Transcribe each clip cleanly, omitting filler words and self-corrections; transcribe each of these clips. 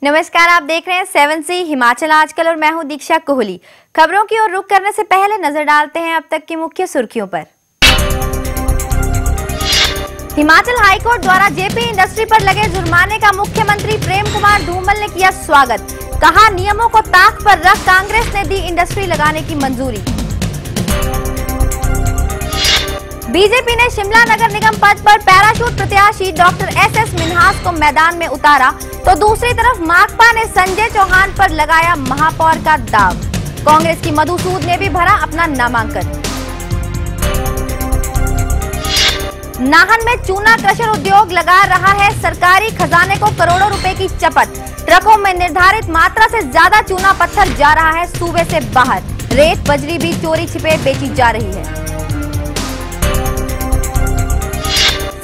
नमस्कार, आप देख रहे हैं 7C हिमाचल आजकल और मैं हूं दीक्षा कोहली। खबरों की ओर रुख करने से पहले नजर डालते हैं अब तक की मुख्य सुर्खियों पर। हिमाचल हाईकोर्ट द्वारा जेपी इंडस्ट्री पर लगे जुर्माने का मुख्यमंत्री प्रेम कुमार धूमल ने किया स्वागत। कहा, नियमों को ताक पर रख कांग्रेस ने दी इंडस्ट्री लगाने की मंजूरी। बीजेपी ने शिमला नगर निगम पद पर पैराशूट प्रत्याशी डॉक्टर एसएस मिन्हास को मैदान में उतारा, तो दूसरी तरफ माकपा ने संजय चौहान पर लगाया महापौर का दाव। कांग्रेस की मधु सूद ने भी भरा अपना नामांकन। नाहन में चूना क्रशर उद्योग लगा रहा है सरकारी खजाने को करोड़ों रुपए की चपत। ट्रकों में निर्धारित मात्रा से ज्यादा चूना पत्थर जा रहा है सूबे से बाहर। रेत बजरी भी चोरी छिपे बेची जा रही है।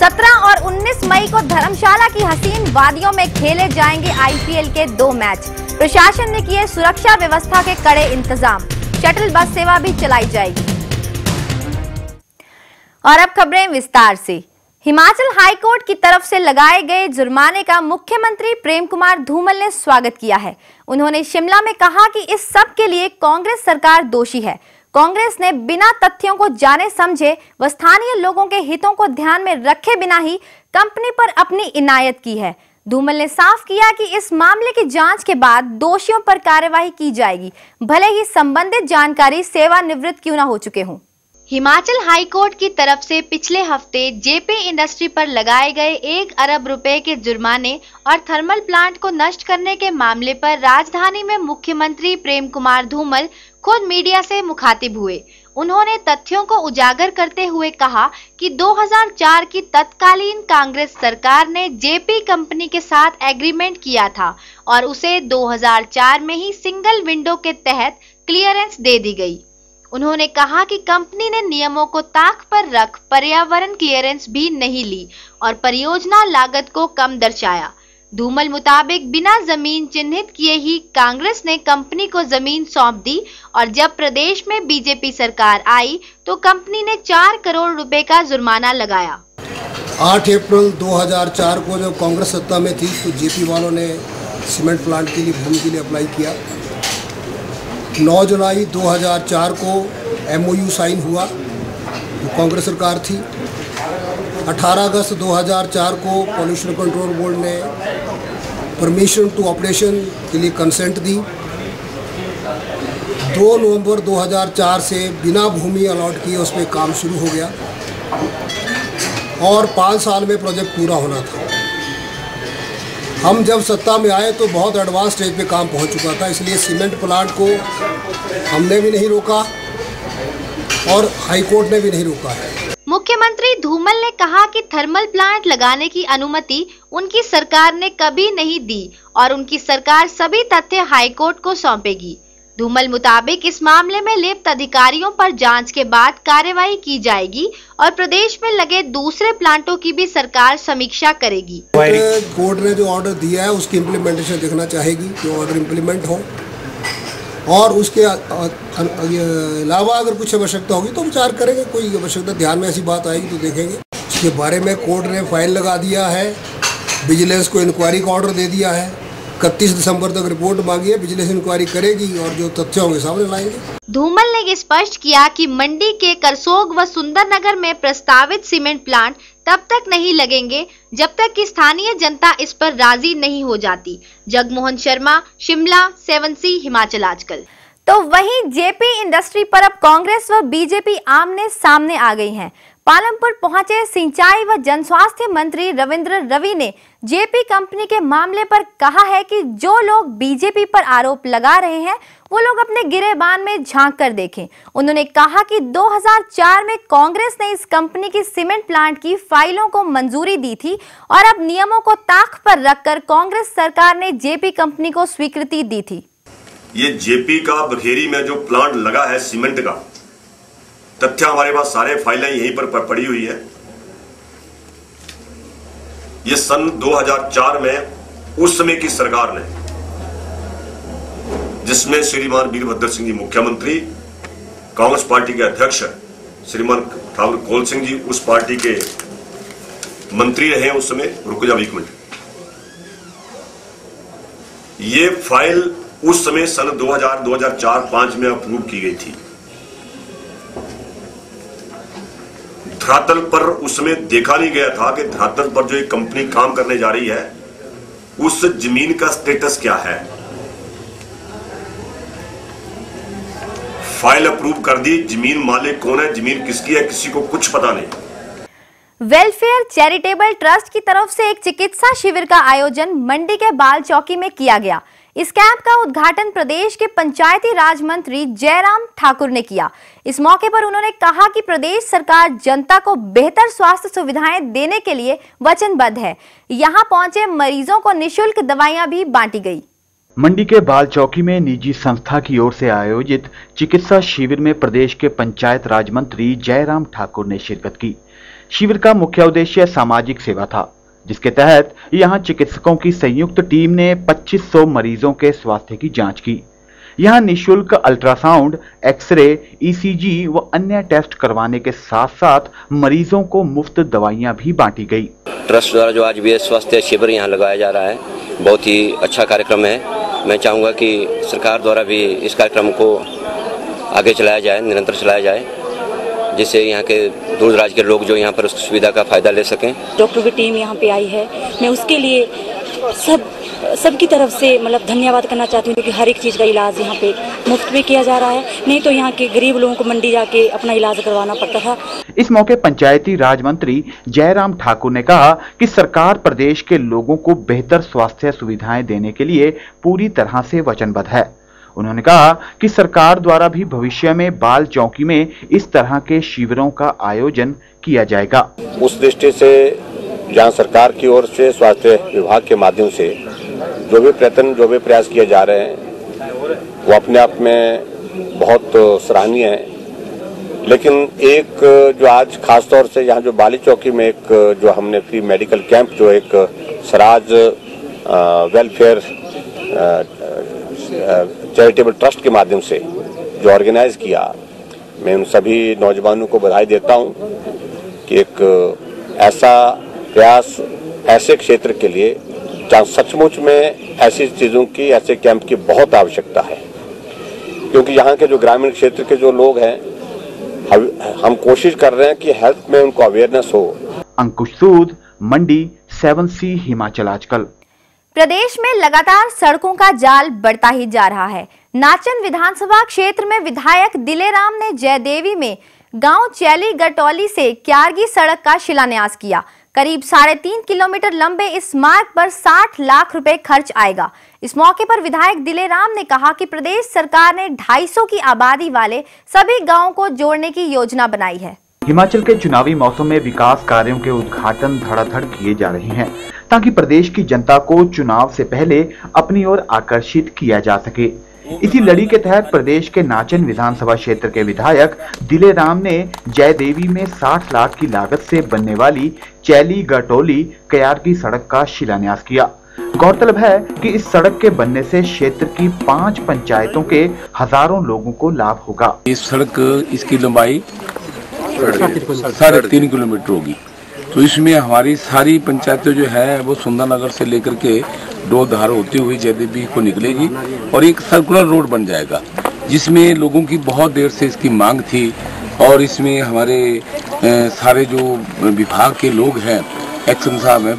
17 और 19 मई को धर्मशाला की हसीन वादियों में खेले जाएंगे आईपीएल के 2 मैच। प्रशासन ने किए सुरक्षा व्यवस्था के कड़े इंतजाम। शटल बस सेवा भी चलाई जाएगी। और अब खबरें विस्तार से। हिमाचल हाईकोर्ट की तरफ से लगाए गए जुर्माने का मुख्यमंत्री प्रेम कुमार धूमल ने स्वागत किया है। उन्होंने शिमला में कहा कि इस सब के लिए कांग्रेस सरकार दोषी है। कांग्रेस ने बिना तथ्यों को जाने समझे व स्थानीय लोगों के हितों को ध्यान में रखे बिना ही कंपनी पर अपनी इनायत की है। धूमल ने साफ किया कि इस मामले की जांच के बाद दोषियों पर कार्यवाही की जाएगी, भले ही संबंधित जानकारी सेवानिवृत्त क्यों न हो चुके हों। हिमाचल हाईकोर्ट की तरफ से पिछले हफ्ते जेपी इंडस्ट्री पर लगाए गए 1 अरब रुपए के जुर्माने और थर्मल प्लांट को नष्ट करने के मामले पर राजधानी में मुख्यमंत्री प्रेम कुमार धूमल खुद मीडिया से मुखातिब हुए। उन्होंने तथ्यों को उजागर करते हुए कहा कि 2004 की तत्कालीन कांग्रेस सरकार ने जेपी कंपनी के साथ एग्रीमेंट किया था और उसे 2004 में ही सिंगल विंडो के तहत क्लियरेंस दे दी गई। उन्होंने कहा कि कंपनी ने नियमों को ताक पर रख पर्यावरण क्लियरेंस भी नहीं ली और परियोजना लागत को कम दर्शाया। धूमल मुताबिक बिना जमीन चिन्हित किए ही कांग्रेस ने कंपनी को जमीन सौंप दी और जब प्रदेश में बीजेपी सरकार आई तो कंपनी ने 4 करोड़ रुपए का जुर्माना लगाया। 8 अप्रैल 2004 को जब कांग्रेस सत्ता में थी तो जेपी वालों ने सीमेंट प्लांट के लिए भूमि के लिए अप्लाई किया। 9 जुलाई 2004 को एमओयू साइन हुआ, तो कांग्रेस सरकार थी। 18 अगस्त 2004 को पॉल्यूशन कंट्रोल बोर्ड ने परमिशन टू ऑपरेशन के लिए कंसेंट दी। 2 नवंबर 2004 से बिना भूमि अलॉट किए उस पर काम शुरू हो गया और 5 साल में प्रोजेक्ट पूरा होना था। हम जब सत्ता में आए तो बहुत एडवांस स्टेज पे काम पहुंच चुका था, इसलिए सीमेंट प्लांट को हमने भी नहीं रोका और हाईकोर्ट ने भी नहीं रोका है। मुख्यमंत्री धूमल ने कहा कि थर्मल प्लांट लगाने की अनुमति उनकी सरकार ने कभी नहीं दी और उनकी सरकार सभी तथ्य हाईकोर्ट को सौंपेगी। धूमल मुताबिक इस मामले में लिप्त अधिकारियों पर जांच के बाद कार्यवाही की जाएगी और प्रदेश में लगे दूसरे प्लांटों की भी सरकार समीक्षा करेगी। कोर्ट ने जो ऑर्डर दिया है उसकी इम्प्लीमेंटेशन देखना चाहेगी, जो ऑर्डर इम्प्लीमेंट हो और उसके अलावा अगर कुछ आवश्यकता होगी तो विचार करेंगे। कोई आवश्यकता ध्यान में ऐसी बात आएगी तो देखेंगे। उसके बारे में कोर्ट ने फाइल लगा दिया है, विजिलेंस को इंक्वायरी का ऑर्डर दे दिया है। 31 दिसंबर तक रिपोर्ट मांगी है, विजिलेंस इंक्वायरी करेगी और जो तथ्य होंगे सामने लाएंगे। धूमल ने स्पष्ट किया कि मंडी के करसोग व सुंदरनगर में प्रस्तावित सीमेंट प्लांट तब तक नहीं लगेंगे जब तक कि स्थानीय जनता इस पर राजी नहीं हो जाती। जगमोहन शर्मा, शिमला, 7C हिमाचल आजकल। तो वहीं जेपी इंडस्ट्री पर अब कांग्रेस व बीजेपी आमने सामने आ गई हैं। पालमपुर पहुंचे सिंचाई व जनस्वास्थ्य मंत्री रविंद्र रवि ने जेपी कंपनी के मामले पर कहा है कि जो लोग बीजेपी पर आरोप लगा रहे हैं वो लोग अपने गिरेबान में झांक कर देखें। उन्होंने कहा कि 2004 में कांग्रेस ने इस कंपनी की सीमेंट प्लांट की फाइलों को मंजूरी दी थी और अब नियमों को ताक पर रखकर कांग्रेस सरकार ने जेपी कंपनी को स्वीकृति दी थी। ये जेपी का बखेरी में जो प्लांट लगा है सीमेंट का, तथ्य हमारे पास सारे फाइलें यहीं पर पड़ी हुई है। ये सन 2004 में उस समय की सरकार ने, जिसमें श्रीमान वीरभद्र सिंह जी मुख्यमंत्री, कांग्रेस पार्टी के अध्यक्ष श्रीमान ठाकुर कौल सिंह जी उस पार्टी के मंत्री रहे उस समय। रुक जाओ 1 मिनट। ये फाइल उस समय सन 2004-5 में अप्रूव की गई थी। धरातल पर उस समय देखा नहीं गया था कि धरातल पर जो एक कंपनी काम करने जा रही है उस जमीन का स्टेटस क्या है। फाइल अप्रूव कर दी, जमीन मालिक कौन है, जमीन किसकी है, किसी को कुछ पता नहीं। वेलफेयर चैरिटेबल ट्रस्ट की तरफ से एक चिकित्सा शिविर का आयोजन मंडी के बाल चौकी में किया गया। इस कैंप का उद्घाटन प्रदेश के पंचायती राज मंत्री जयराम ठाकुर ने किया। इस मौके पर उन्होंने कहा कि प्रदेश सरकार जनता को बेहतर स्वास्थ्य सुविधाएं देने के लिए वचनबद्ध है। यहां पहुंचे मरीजों को निःशुल्क दवाइयां भी बांटी गई। मंडी के बाल चौकी में निजी संस्था की ओर से आयोजित चिकित्सा शिविर में प्रदेश के पंचायत राज मंत्री जयराम ठाकुर ने शिरकत की। शिविर का मुख्य उद्देश्य सामाजिक सेवा था, जिसके तहत यहां चिकित्सकों की संयुक्त टीम ने 2500 मरीजों के स्वास्थ्य की जांच की। यहां निःशुल्क अल्ट्रासाउंड, एक्सरे, ईसीजी व अन्य टेस्ट करवाने के साथ साथ मरीजों को मुफ्त दवाइयां भी बांटी गई। ट्रस्ट द्वारा जो आज भी स्वास्थ्य शिविर यहाँ लगाया जा रहा है, बहुत ही अच्छा कार्यक्रम है। मैं चाहूँगा कि सरकार द्वारा भी इस कार्यक्रम को आगे चलाया जाए, निरंतर चलाया जाए, जिससे यहाँ के दूर दराज के लोग जो यहाँ पर उस सुविधा का फायदा ले सकें। डॉक्टर की टीम यहाँ पे आई है, मैं उसके लिए सबकी तरफ से मतलब धन्यवाद करना चाहती हूँ, क्योंकि हर एक चीज़ का इलाज यहाँ पे मुफ्त में किया जा रहा है। नहीं तो यहाँ के गरीब लोगों को मंडी जाके अपना इलाज करवाना पड़ता था। इस मौके पंचायती राज मंत्री जयराम ठाकुर ने कहा कि सरकार प्रदेश के लोगों को बेहतर स्वास्थ्य सुविधाएं देने के लिए पूरी तरह से वचनबद्ध है। उन्होंने कहा कि सरकार द्वारा भी भविष्य में बाल चौकी में इस तरह के शिविरों का आयोजन किया जाएगा। उस दृष्टि से जहां सरकार की ओर से स्वास्थ्य विभाग के माध्यम से जो भी प्रयास किए जा रहे हैं वो अपने आप में बहुत सराहनीय है। लेकिन एक जो आज खास तौर से यहाँ जो बाली चौकी में एक जो हमने फ्री मेडिकल कैंप जो एक स्वराज वेलफेयर चैरिटेबल ट्रस्ट के माध्यम से जो ऑर्गेनाइज किया, मैं उन सभी नौजवानों को बधाई देता हूं कि एक ऐसा प्रयास ऐसे क्षेत्र के लिए जहां सचमुच में ऐसी चीजों की, ऐसे कैंप की बहुत आवश्यकता है, क्योंकि यहाँ के जो ग्रामीण क्षेत्र के जो लोग हैं, हम कोशिश कर रहे हैं कि हेल्थ में उनको अवेयरनेस हो। अंकुश सूद, मंडी, 7C हिमाचल आजकल। प्रदेश में लगातार सड़कों का जाल बढ़ता ही जा रहा है। नाचन विधानसभा क्षेत्र में विधायक दिलेराम ने जयदेवी में गांव चैली गटौली से क्यारगी सड़क का शिलान्यास किया। करीब 3.5 किलोमीटर लंबे इस मार्ग पर 60 लाख रुपए खर्च आएगा। इस मौके पर विधायक दिलेराम ने कहा कि प्रदेश सरकार ने 250 की आबादी वाले सभी गांवों को जोड़ने की योजना बनाई है। हिमाचल के चुनावी मौसम में विकास कार्यों के उद्घाटन धड़ाधड़ किए जा रहे हैं, ताकि प्रदेश की जनता को चुनाव से पहले अपनी ओर आकर्षित किया जा सके। इसी लड़ी के तहत प्रदेश के नाचन विधानसभा क्षेत्र के विधायक दिलेराम ने जयदेवी में 60 लाख की लागत से बनने वाली चैली गटौली क्यारगी सड़क का शिलान्यास किया। गौरतलब है कि इस सड़क के बनने से क्षेत्र की 5 पंचायतों के हजारों लोगों को लाभ होगा। इस सड़क इसकी लंबाई 3.5 किलोमीटर होगी, तो इसमें हमारी सारी पंचायतें जो है वो सुंदरनगर से लेकर के डोधार होती हुई जयदेवी को निकलेगी और एक सर्कुलर रोड बन जाएगा, जिसमें लोगों की बहुत देर से इसकी मांग थी। और इसमें हमारे सारे जो विभाग के लोग हैं, एक्शन साहब हैं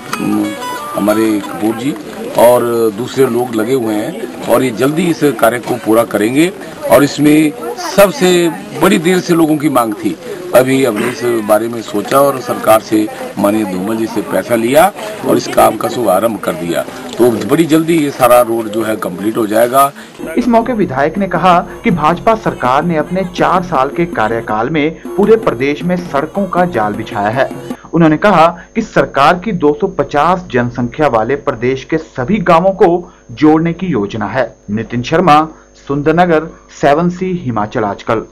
हमारे कपूर जी और दूसरे लोग लगे हुए हैं, और ये जल्दी इस कार्य को पूरा करेंगे। और इसमें सबसे बड़ी देर से लोगों की मांग थी, अभी हमने इस बारे में सोचा और सरकार से माननीय धूमल जी से पैसा लिया और इस काम का शुभारंभ कर दिया, तो बड़ी जल्दी ये सारा रोड जो है कंप्लीट हो जाएगा। इस मौके विधायक ने कहा कि भाजपा सरकार ने अपने 4 साल के कार्यकाल में पूरे प्रदेश में सड़कों का जाल बिछाया है। उन्होंने कहा कि सरकार की 250 जनसंख्या वाले प्रदेश के सभी गांवों को जोड़ने की योजना है। नितिन शर्मा, सुंदरनगर, 7C हिमाचल आजकल।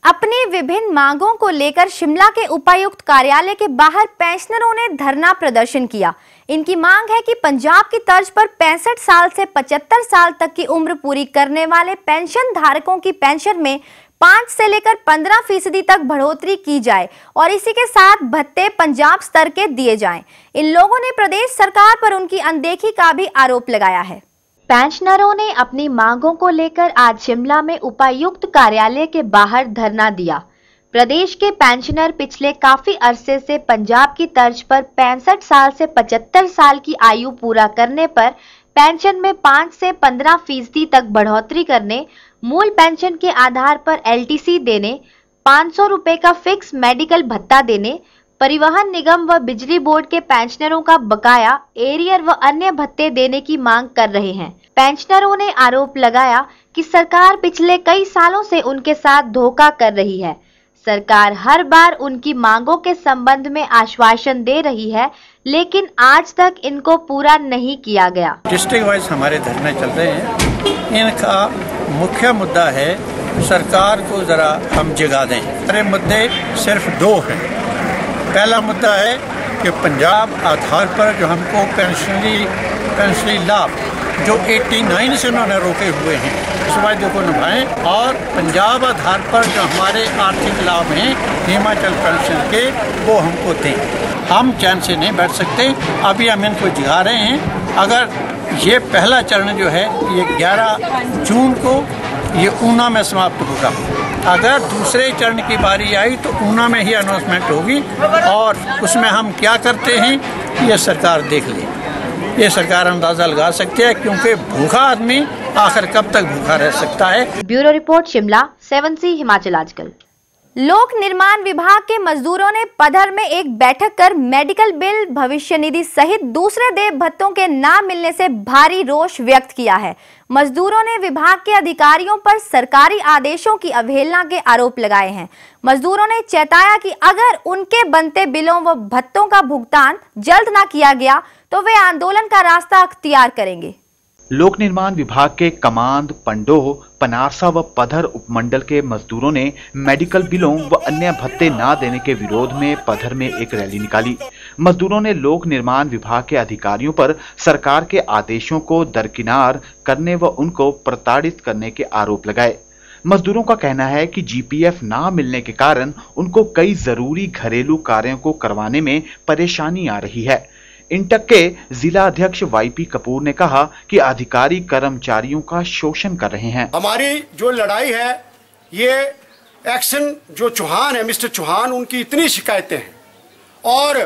अपनी विभिन्न मांगों को लेकर शिमला के उपायुक्त कार्यालय के बाहर पेंशनरों ने धरना प्रदर्शन किया। इनकी मांग है कि पंजाब की तर्ज पर 65 साल से 75 साल तक की उम्र पूरी करने वाले पेंशन धारकों की पेंशन में 5 से लेकर 15% तक बढ़ोतरी की जाए और इसी के साथ भत्ते पंजाब स्तर के दिए जाएं। इन लोगों ने प्रदेश सरकार पर उनकी अनदेखी का भी आरोप लगाया है। पेंशनरों ने अपनी मांगों को लेकर आज शिमला में उपायुक्त कार्यालय के बाहर धरना दिया। प्रदेश के पेंशनर पिछले काफी अरसे से पंजाब की तर्ज पर 65 साल से 75 साल की आयु पूरा करने पर पेंशन में 5 से 15% तक बढ़ोतरी करने, मूल पेंशन के आधार पर LTC देने, 500 रुपए का फिक्स मेडिकल भत्ता देने, परिवहन निगम व बिजली बोर्ड के पेंशनरों का बकाया, एरियर व अन्य भत्ते देने की मांग कर रहे हैं। पेंशनरों ने आरोप लगाया कि सरकार पिछले कई सालों से उनके साथ धोखा कर रही है। सरकार हर बार उनकी मांगों के संबंध में आश्वासन दे रही है, लेकिन आज तक इनको पूरा नहीं किया गया। डिस्ट्रिक्ट वाइज हमारे धरने चल रहे हैं। इनका मुख्य मुद्दा है सरकार को जरा हम जगा दें। हमारे मुद्दे सिर्फ 2 हैं। पहला मुद्दा है कि पंजाब आधार पर जो हमको पेंशनरी लाभ जो 89 से उन्होंने रोके हुए हैं, इस वायदे को निभाएं और पंजाब आधार पर जो हमारे आर्थिक लाभ हैं हिमाचल पेंशन के, वो हमको दें। हम चैन से नहीं बैठ सकते। अभी हम इनको जगा रहे हैं। अगर ये पहला चरण जो है ये 11 जून को ये ऊना में समाप्त होगा। अगर दूसरे चरण की बारी आई तो ऊना में ही अनाउंसमेंट होगी और उसमें हम क्या करते हैं ये सरकार देख ले। ये सरकार अंदाजा लगा सकती है, क्योंकि भूखा आदमी आखिर कब तक भूखा रह सकता है। Bureau report Shimla, 7C Himachal आजकल। लोक निर्माण विभाग के मजदूरों ने पधर में एक बैठक कर मेडिकल बिल, भविष्य निधि सहित दूसरे देय भत्तों के न मिलने से भारी रोष व्यक्त किया है। मजदूरों ने विभाग के अधिकारियों पर सरकारी आदेशों की अवहेलना के आरोप लगाए हैं। मजदूरों ने चेताया कि अगर उनके बनते बिलों व भत्तों का भुगतान जल्द न किया गया तो वे आंदोलन का रास्ता अख्तियार करेंगे। लोक निर्माण विभाग के कमांद, पंडोह, पनारसा व पधर उपमंडल के मजदूरों ने मेडिकल बिलों व अन्य भत्ते न देने के विरोध में पधर में एक रैली निकाली। मजदूरों ने लोक निर्माण विभाग के अधिकारियों पर सरकार के आदेशों को दरकिनार करने व उनको प्रताड़ित करने के आरोप लगाए। मजदूरों का कहना है कि GPF ना मिलने के कारण उनको कई जरूरी घरेलू कार्यों को करवाने में परेशानी आ रही है। इंटक के जिला अध्यक्ष YP कपूर ने कहा कि अधिकारी कर्मचारियों का शोषण कर रहे हैं। हमारी जो लड़ाई है, ये एक्शन जो चौहान है, मिस्टर चौहान, उनकी इतनी शिकायतें हैं और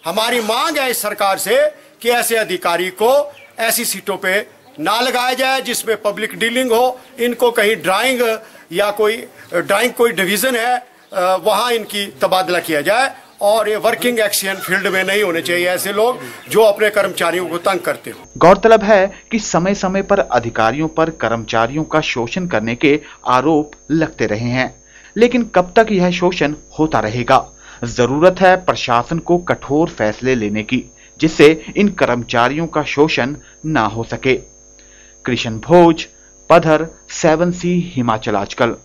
हमारी मांग है इस सरकार से कि ऐसे अधिकारी को ऐसी सीटों पे ना लगाया जाए जिसमें पब्लिक डीलिंग हो। इनको कहीं ड्राइंग या कोई डिवीजन है वहां इनकी तबादला किया जाए और ये वर्किंग एक्शन फील्ड में नहीं होने चाहिए ऐसे लोग जो अपने कर्मचारियों को तंग करते हो। गौरतलब है कि समय समय पर अधिकारियों पर कर्मचारियों का शोषण करने के आरोप लगते रहे हैं, लेकिन कब तक यह शोषण होता रहेगा? जरूरत है प्रशासन को कठोर फैसले लेने की, जिससे इन कर्मचारियों का शोषण ना हो सके। कृष्ण भोज, पधर, 7C हिमाचल आजकल।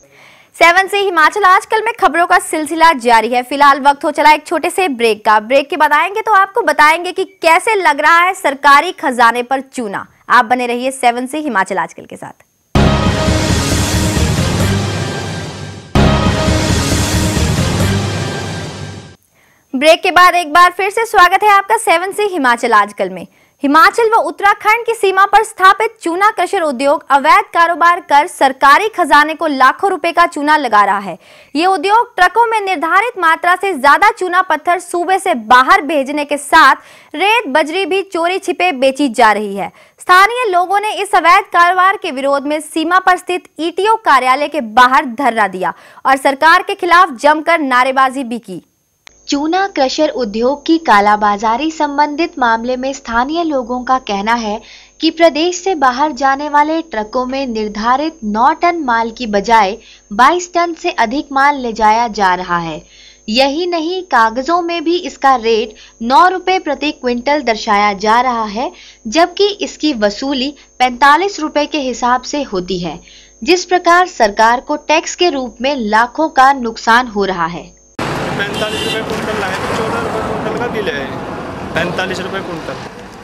7C हिमाचल आजकल में खबरों का सिलसिला जारी है। फिलहाल वक्त हो चला एक छोटे से ब्रेक का। ब्रेक के बाद आएंगे तो आपको बताएंगे कि कैसे लग रहा है सरकारी खजाने पर चूना। आप बने रहिए 7C हिमाचल आजकल के साथ। ब्रेक के बाद एक बार फिर से स्वागत है आपका 7C हिमाचल आजकल में। हिमाचल व उत्तराखंड की सीमा पर स्थापित चूना क्रशर उद्योग अवैध कारोबार कर सरकारी खजाने को लाखों रुपए का चूना लगा रहा है। ये उद्योग ट्रकों में निर्धारित मात्रा से ज्यादा चूना पत्थर सूबे से बाहर भेजने के साथ रेत बजरी भी चोरी छिपे बेची जा रही है। स्थानीय लोगों ने इस अवैध कारोबार के विरोध में सीमा पर स्थित ETO कार्यालय के बाहर धरना दिया और सरकार के खिलाफ जमकर नारेबाजी भी की। चूना क्रशर उद्योग की कालाबाजारी संबंधित मामले में स्थानीय लोगों का कहना है कि प्रदेश से बाहर जाने वाले ट्रकों में निर्धारित 9 टन माल की बजाय 22 टन से अधिक माल ले जाया जा रहा है। यही नहीं, कागजों में भी इसका रेट 9 रुपए प्रति क्विंटल दर्शाया जा रहा है, जबकि इसकी वसूली 45 रुपए के हिसाब से होती है। जिस प्रकार सरकार को टैक्स के रूप में लाखों का नुकसान हो रहा है। 45 रुपये कुंटल लाए तो 14 रुपये कुंटल का बिल है। 45 रुपये कुंटल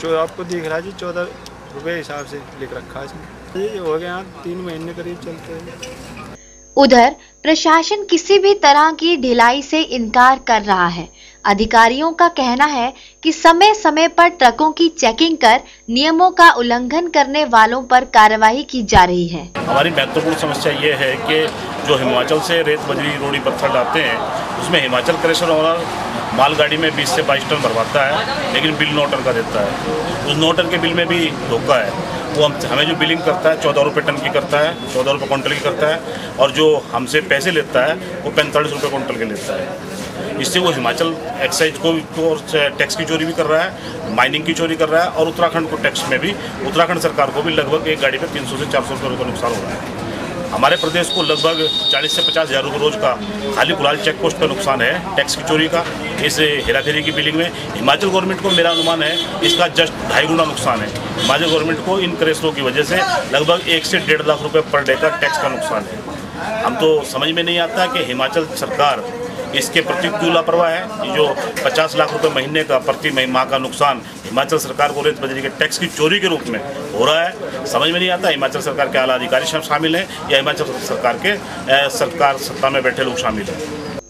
जो आपको दिख रहा है जी, 14 रुपये हिसाब से लिख रखा है इसमें। ये हो गया 3 महीने करीब चलते हैं। उधर प्रशासन किसी भी तरह की ढिलाई से इनकार कर रहा है। अधिकारियों का कहना है कि समय समय पर ट्रकों की चेकिंग कर नियमों का उल्लंघन करने वालों पर कार्रवाई की जा रही है। हमारी महत्वपूर्ण समस्या ये है कि जो हिमाचल से रेत बजरी रोड़ी पत्थर लाते हैं उसमें हिमाचल क्रशर ओनर मालगाड़ी में 20 से 22 टन भरवाता है, लेकिन बिल 9 टन का देता है। उस 9 टन के बिल में भी धोखा है। वो हमें जो बिलिंग करता है 14 रुपये टन की करता है, 14 रुपये क्विंटल की करता है, और जो हमसे पैसे लेता है वो 45 रुपये क्विंटल के लेता है। इससे वो हिमाचल एक्साइज को टैक्स की चोरी भी कर रहा है, माइनिंग की चोरी कर रहा है, और उत्तराखंड को टैक्स में भी उत्तराखंड सरकार को भी लगभग एक गाड़ी पे 300 से 400 रुपये का नुकसान हो रहा है। हमारे प्रदेश को लगभग 40 से 50 हज़ार रुपये रोज का खाली कुलाल चेक पोस्ट का नुकसान है टैक्स की चोरी का। इस हेराफेरी की बिलिंग में हिमाचल गवर्नमेंट को, मेरा अनुमान है, इसका जस्ट 2.5 गुना नुकसान है। हिमाचल गवर्नमेंट को इन क्रेशरों की वजह से लगभग 1 से 1.5 लाख रुपये पर डे का टैक्स का नुकसान है। हम तो समझ में नहीं आता कि हिमाचल सरकार इसके प्रति क्यों लापरवाह है। ये जो 50 लाख रुपए महीने का प्रति माह का नुकसान हिमाचल सरकार को रेत बजरी के टैक्स की चोरी के रूप में हो रहा है, समझ में नहीं आता हिमाचल सरकार के आला अधिकारी शामिल हैं या हिमाचल सरकार के सरकार सत्ता में बैठे लोग शामिल हैं।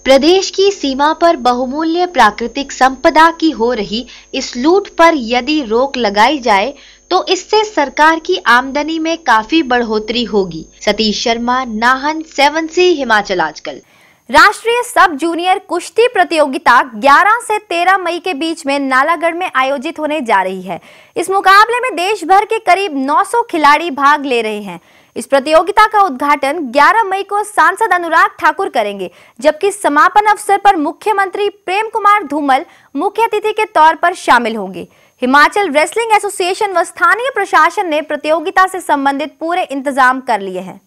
प्रदेश की सीमा पर बहुमूल्य प्राकृतिक संपदा की हो रही इस लूट पर यदि रोक लगाई जाए तो इससे सरकार की आमदनी में काफी बढ़ोतरी होगी। सतीश शर्मा, नाहन, 7C हिमाचल आजकल। राष्ट्रीय सब जूनियर कुश्ती प्रतियोगिता 11 से 13 मई के बीच में नालागढ़ में आयोजित होने जा रही है। इस मुकाबले में देश भर के करीब 900 खिलाड़ी भाग ले रहे हैं। इस प्रतियोगिता का उद्घाटन 11 मई को सांसद अनुराग ठाकुर करेंगे, जबकि समापन अवसर पर मुख्यमंत्री प्रेम कुमार धूमल मुख्य अतिथि के तौर पर शामिल होंगे। हिमाचल रेसलिंग एसोसिएशन व स्थानीय प्रशासन ने प्रतियोगिता से संबंधित पूरे इंतजाम कर लिए हैं।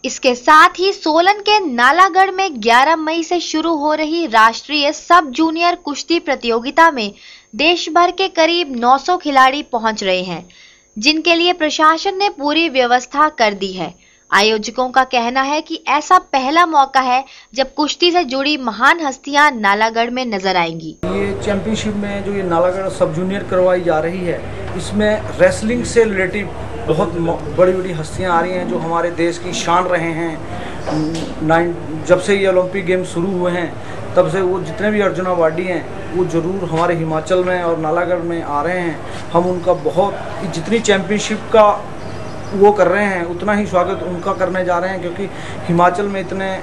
इसके साथ ही सोलन के नालागढ़ में 11 मई से शुरू हो रही राष्ट्रीय सब जूनियर कुश्ती प्रतियोगिता में देश भर के करीब 900 खिलाड़ी पहुंच रहे हैं, जिनके लिए प्रशासन ने पूरी व्यवस्था कर दी है। आयोजकों का कहना है कि ऐसा पहला मौका है जब कुश्ती से जुड़ी महान हस्तियां नालागढ़ में नजर आएंगी। ये चैंपियनशिप में जो ये नालागढ़ सब जूनियर करवाई जा रही है, इसमें रेसलिंग से रिलेटिव बहुत बड़ी बड़ी हस्तियां आ रही हैं जो हमारे देश की शान रहे हैं। जब से ये ओलंपिक गेम शुरू हुए हैं तब से वो जितने भी अर्जुन अवार्डी हैं वो ज़रूर हमारे हिमाचल में और नालागढ़ में आ रहे हैं। हम उनका बहुत जितनी चैंपियनशिप का वो कर रहे हैं उतना ही स्वागत उनका करने जा रहे हैं, क्योंकि हिमाचल में इतने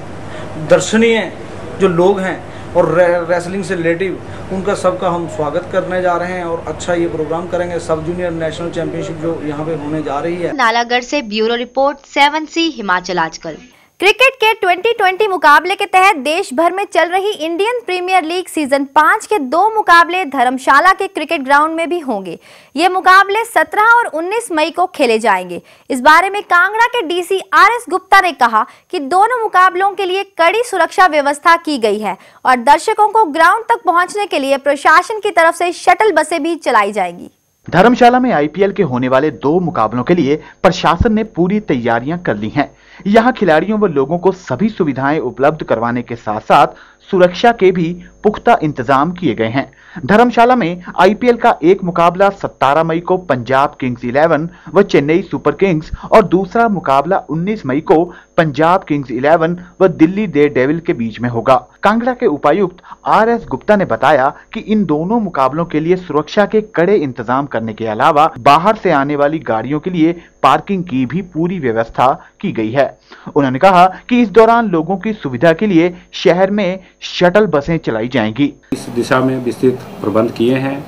दर्शनीय जो लोग हैं और रेसलिंग से रिलेटिव उनका सबका हम स्वागत करने जा रहे हैं और अच्छा ये प्रोग्राम करेंगे। सब जूनियर नेशनल चैंपियनशिप जो यहाँ पे होने जा रही है। नालागढ़ से ब्यूरो रिपोर्ट, 7C हिमाचल आजकल। क्रिकेट के 2020 मुकाबले के तहत देश भर में चल रही इंडियन प्रीमियर लीग सीजन 5 के 2 मुकाबले धर्मशाला के क्रिकेट ग्राउंड में भी होंगे। ये मुकाबले 17 और 19 मई को खेले जाएंगे। इस बारे में कांगड़ा के डीसी RS गुप्ता ने कहा कि दोनों मुकाबलों के लिए कड़ी सुरक्षा व्यवस्था की गई है और दर्शकों को ग्राउंड तक पहुंचने के लिए प्रशासन की तरफ से शटल बसें भी चलाई जाएंगी। धर्मशाला में IPL के होने वाले 2 मुकाबलों के लिए प्रशासन ने पूरी तैयारियां कर ली हैं। यहां खिलाड़ियों व लोगों को सभी सुविधाएं उपलब्ध करवाने के साथ साथ सुरक्षा के भी पुख्ता इंतजाम किए गए हैं। धर्मशाला में IPL का एक मुकाबला 17 मई को पंजाब किंग्स 11 व चेन्नई सुपर किंग्स और दूसरा मुकाबला 19 मई को पंजाब किंग्स 11 व दिल्ली डेयरडेविल के बीच में होगा। कांगड़ा के उपायुक्त RS गुप्ता ने बताया कि इन दोनों मुकाबलों के लिए सुरक्षा के कड़े इंतजाम करने के अलावा बाहर से आने वाली गाड़ियों के लिए पार्किंग की भी पूरी व्यवस्था की गई है। उन्होंने कहा कि इस दौरान लोगों की सुविधा के लिए शहर में शटल बसें चलाई जाएंगी। इस दिशा में विस्तृत प्रबंध किए हैं।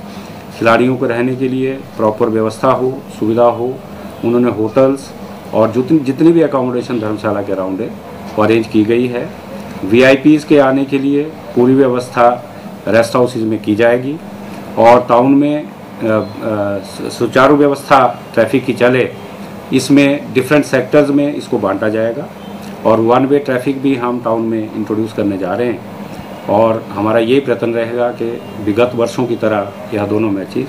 खिलाड़ियों को रहने के लिए प्रॉपर व्यवस्था हो, सुविधा हो। उन्होंने होटल्स और जितनी भी अकोमोडेशन धर्मशाला के अराउंड है वो अरेंज की गई है। VIPs के आने के लिए पूरी व्यवस्था रेस्ट हाउसेज में की जाएगी और टाउन में सुचारू व्यवस्था ट्रैफिक की चले, इसमें डिफरेंट सेक्टर्स में इसको बांटा जाएगा और 1 वे ट्रैफिक भी हम टाउन में इंट्रोड्यूस करने जा रहे हैं और हमारा यही प्रयत्न रहेगा कि विगत वर्षों की तरह यह दोनों मैचेस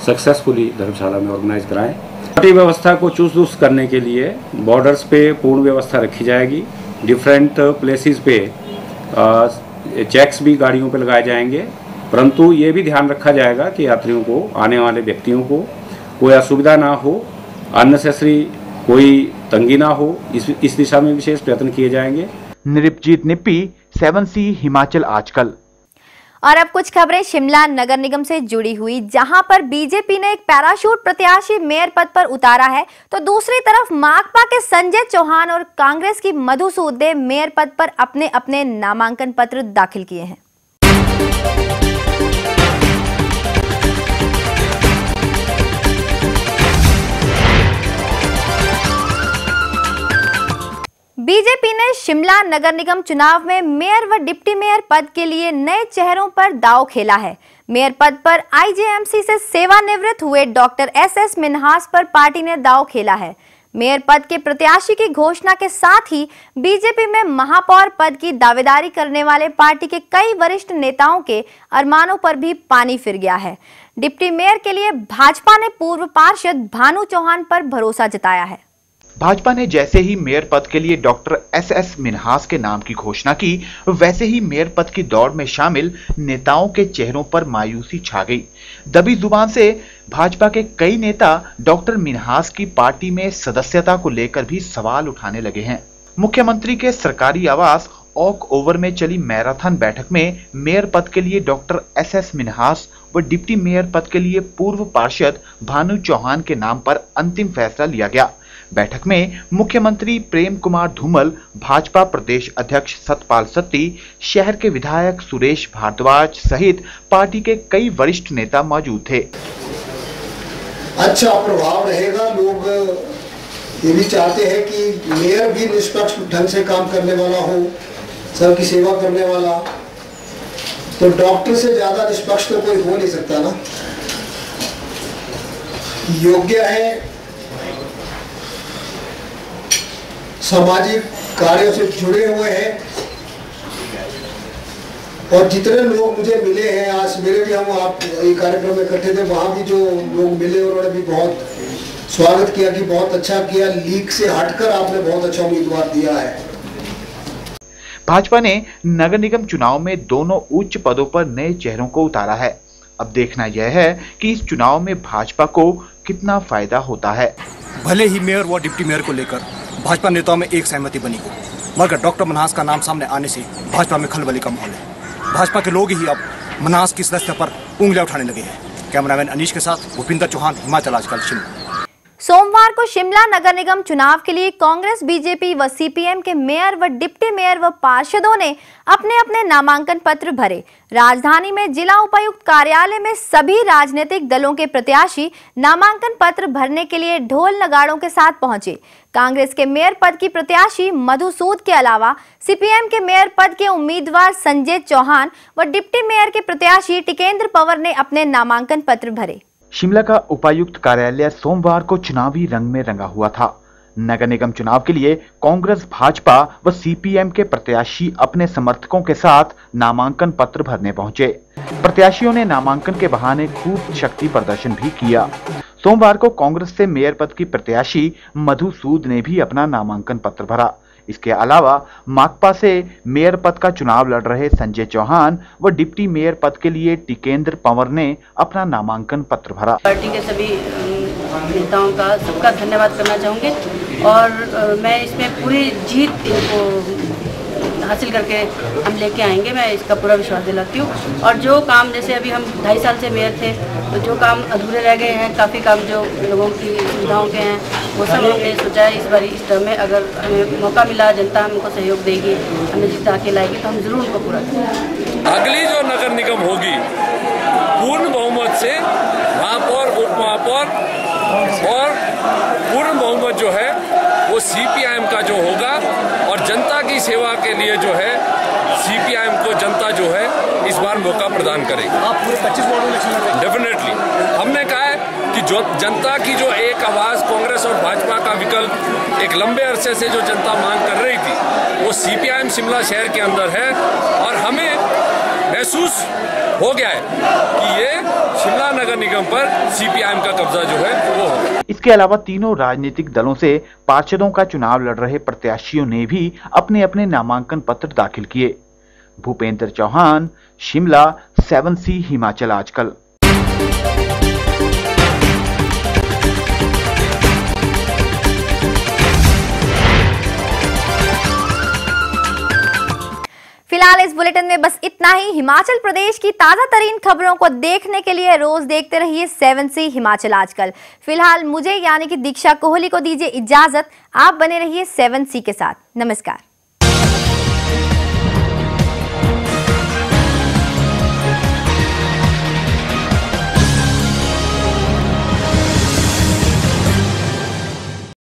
सक्सेसफुली धर्मशाला में ऑर्गेनाइज कराएं। पार्टी व्यवस्था को चुस्त दुरुस्त करने के लिए बॉर्डर्स पे पूर्ण व्यवस्था रखी जाएगी। डिफरेंट प्लेसेस पे चेक्स भी गाड़ियों पे लगाए जाएंगे, परंतु ये भी ध्यान रखा जाएगा कि यात्रियों को, आने वाले व्यक्तियों को कोई असुविधा ना हो, अननेसेसरी कोई तंगी ना हो। इस दिशा में विशेष प्रयत्न किए जाएंगे। नृपजीत निप्पी, 7C हिमाचल आजकल। और अब कुछ खबरें शिमला नगर निगम से जुड़ी हुई, जहां पर बीजेपी ने एक पैराशूट प्रत्याशी मेयर पद पर उतारा है, तो दूसरी तरफ माकपा के संजय चौहान और कांग्रेस की मधु सूद ने मेयर पद पर अपने अपने नामांकन पत्र दाखिल किए हैं। बीजेपी ने शिमला नगर निगम चुनाव में मेयर व डिप्टी मेयर पद के लिए नए चेहरों पर दांव खेला है। मेयर पद पर आईजेएमसी से सेवानिवृत्त हुए डॉक्टर एसएस मिन्हास पर पार्टी ने दांव खेला है। मेयर पद के प्रत्याशी की घोषणा के साथ ही बीजेपी में महापौर पद की दावेदारी करने वाले पार्टी के कई वरिष्ठ नेताओं के अरमानों पर भी पानी फिर गया है। डिप्टी मेयर के लिए भाजपा ने पूर्व पार्षद भानु चौहान पर भरोसा जताया है। भाजपा ने जैसे ही मेयर पद के लिए डॉक्टर एसएस मिन्हास के नाम की घोषणा की, वैसे ही मेयर पद की दौड़ में शामिल नेताओं के चेहरों पर मायूसी छा गई। दबी जुबान से भाजपा के कई नेता डॉक्टर मिन्हास की पार्टी में सदस्यता को लेकर भी सवाल उठाने लगे हैं। मुख्यमंत्री के सरकारी आवास ओक ओवर में चली मैराथन बैठक में मेयर पद के लिए डॉक्टर एसएस मिन्हास व डिप्टी मेयर पद के लिए पूर्व पार्षद भानु चौहान के नाम पर अंतिम फैसला लिया गया। बैठक में मुख्यमंत्री प्रेम कुमार धूमल, भाजपा प्रदेश अध्यक्ष सतपाल सत्ती, शहर के विधायक सुरेश भारद्वाज सहित पार्टी के कई वरिष्ठ नेता मौजूद थे। अच्छा प्रभाव रहेगा। लोग ये भी चाहते हैं कि मेयर भी निष्पक्ष ढंग से काम करने वाला हो, सबकी सेवा करने वाला। तो डॉक्टर से ज्यादा निष्पक्ष तो कोई हो नहीं सकता ना। योग्य है, सामाजिक कार्यों से जुड़े हुए हैं, और जितने लोग मुझे मिले हैं, आज मेरे भी हम आप ये कार्यक्रम में इकट्ठे थे, वहां भी जो लोग मिले उन्होंने भी बहुत स्वागत किया कि बहुत अच्छा किया, लीग से हटकर आपने बहुत अच्छा उम्मीदवार दिया है। भाजपा ने नगर निगम चुनाव में दोनों उच्च पदों पर नए चेहरों को उतारा है। अब देखना यह है कि इस चुनाव में भाजपा को कितना फायदा होता है। भले ही मेयर व डिप्टी मेयर को लेकर भाजपा नेताओं में एक सहमति बनी हो, मगर डॉक्टर मिन्हास का नाम सामने आने से भाजपा में खलबली का माहौल है। भाजपा के लोग ही अब मिन्हास की सदस्यता पर उंगलियां उठाने लगे हैं। कैमरामैन अनीश के साथ भूपिंदर चौहान, हिमाचल आजकल, शिमला। सोमवार को शिमला नगर निगम चुनाव के लिए कांग्रेस, बीजेपी व सीपीएम के मेयर व डिप्टी मेयर व पार्षदों ने अपने अपने नामांकन पत्र भरे। राजधानी में जिला उपायुक्त कार्यालय में सभी राजनीतिक दलों के प्रत्याशी नामांकन पत्र भरने के लिए ढोल नगाड़ों के साथ पहुंचे। कांग्रेस के मेयर पद की प्रत्याशी मधु सूद के अलावा सीपीएम के मेयर पद के उम्मीदवार संजय चौहान व डिप्टी मेयर के प्रत्याशी टिकेंद्र पंवर ने अपने नामांकन पत्र भरे। शिमला का उपायुक्त कार्यालय सोमवार को चुनावी रंग में रंगा हुआ था। नगर निगम चुनाव के लिए कांग्रेस, भाजपा व सीपीएम के प्रत्याशी अपने समर्थकों के साथ नामांकन पत्र भरने पहुंचे। प्रत्याशियों ने नामांकन के बहाने खूब शक्ति प्रदर्शन भी किया। सोमवार को कांग्रेस से मेयर पद की प्रत्याशी मधु सूद ने भी अपना नामांकन पत्र भरा। इसके अलावा माकपा से मेयर पद का चुनाव लड़ रहे संजय चौहान व डिप्टी मेयर पद के लिए टिकेंद्र पंवर ने अपना नामांकन पत्र भरा। पार्टी के सभी नेताओं का सबका धन्यवाद करना चाहूँगी और मैं इसमें पूरी जीत इनको हासिल करके हम लेके आएंगे, मैं इसका पूरा विश्वास दिलाती हूँ। और जो काम जैसे अभी हम 2.5 साल से मेयर थे, तो जो काम अधूरे रह गए हैं, काफ़ी काम जो लोगों की सुविधाओं के हैं, वो सब हमने सोचा है इस बार इस टर्म में अगर हमें मौका मिला, जनता हमको सहयोग देगी, हमें जिता के लाएगी, तो हम जरूर उनको पूरा करेंगे। अगली जो नगर निगम होगी पूर्ण बहुमत से महापौर, उप महापौर और पूर्ण बहुमत जो है वो सीपीआईएम का जो होगा, और जनता की सेवा के लिए जो है सीपीआईएम को जनता जो है इस बार मौका प्रदान करेगी। आप पूरे 25 वार्डों में इलेक्शन डेफिनेटली हमने कहा है कि जो जनता की जो एक आवाज कांग्रेस और भाजपा का विकल्प एक लंबे अरसे से जो जनता मांग कर रही थी, वो सीपीआईएम शिमला शहर के अंदर है, और हमें महसूस हो गया है कि ये शिमला नगर निगम पर सीपीआईएम का कब्जा जो है वो होगा। इसके अलावा तीनों राजनीतिक दलों से पार्षदों का चुनाव लड़ रहे प्रत्याशियों ने भी अपने अपने नामांकन पत्र दाखिल किए। भूपेंद्र चौहान, शिमला, 7C हिमाचल आजकल। फिलहाल फिलहाल इस बुलेटिन में बस इतना ही। हिमाचल प्रदेश की ताजा तरीन खबरों को देखने के लिए रोज देखते रहिए 7C हिमाचल आजकल। फिलहाल मुझे यानी कि दीक्षा कोहली को दीजिए इजाजत। आप बने रहिए 7C के साथ। नमस्कार।